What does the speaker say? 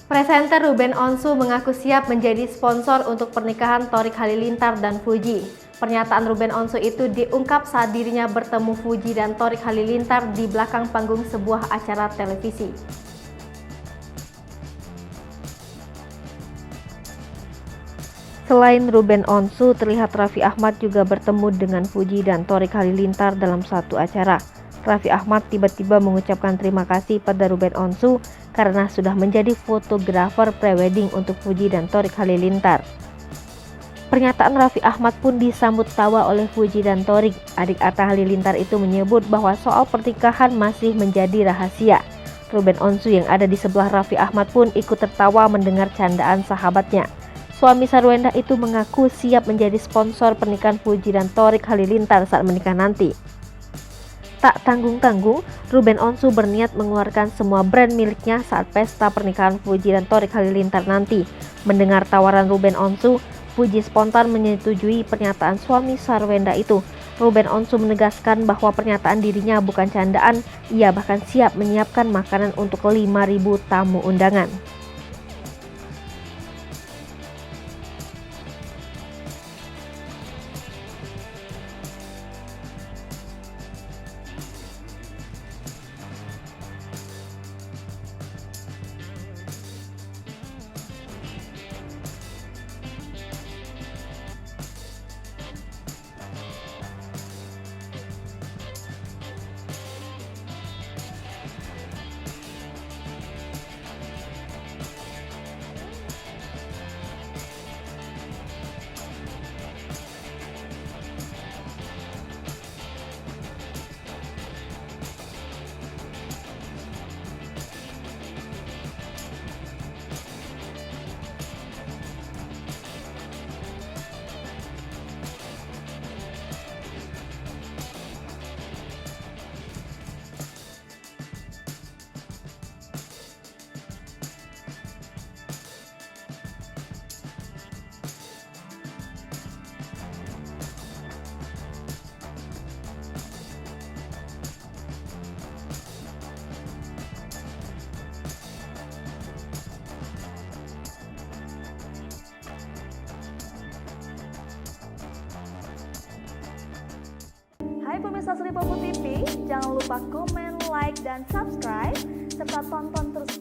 Presenter Ruben Onsu mengaku siap menjadi sponsor untuk pernikahan Thorik Halilintar dan Fuji. Pernyataan Ruben Onsu itu diungkap saat dirinya bertemu Fuji dan Thorik Halilintar di belakang panggung sebuah acara televisi. Selain Ruben Onsu, terlihat Raffi Ahmad juga bertemu dengan Fuji dan Thorik Halilintar dalam satu acara. Raffi Ahmad tiba-tiba mengucapkan terima kasih pada Ruben Onsu karena sudah menjadi fotografer prewedding untuk Fuji dan Thorik Halilintar. Pernyataan Raffi Ahmad pun disambut tawa oleh Fuji dan Thorik. Adik Atta Halilintar itu menyebut bahwa soal pernikahan masih menjadi rahasia. Ruben Onsu yang ada di sebelah Raffi Ahmad pun ikut tertawa mendengar candaan sahabatnya. Suami Sarwenda itu mengaku siap menjadi sponsor pernikahan Fuji dan Thorik Halilintar saat menikah nanti. Tak tanggung-tanggung, Ruben Onsu berniat mengeluarkan semua brand miliknya saat pesta pernikahan Fuji dan Thorik Halilintar nanti. Mendengar tawaran Ruben Onsu, Fuji spontan menyetujui pernyataan suami Sarwenda itu. Ruben Onsu menegaskan bahwa pernyataan dirinya bukan candaan, ia bahkan siap menyiapkan makanan untuk 5.000 tamu undangan. Hai pemirsa Sri Popo TV, jangan lupa komen, like, dan subscribe, serta tonton terus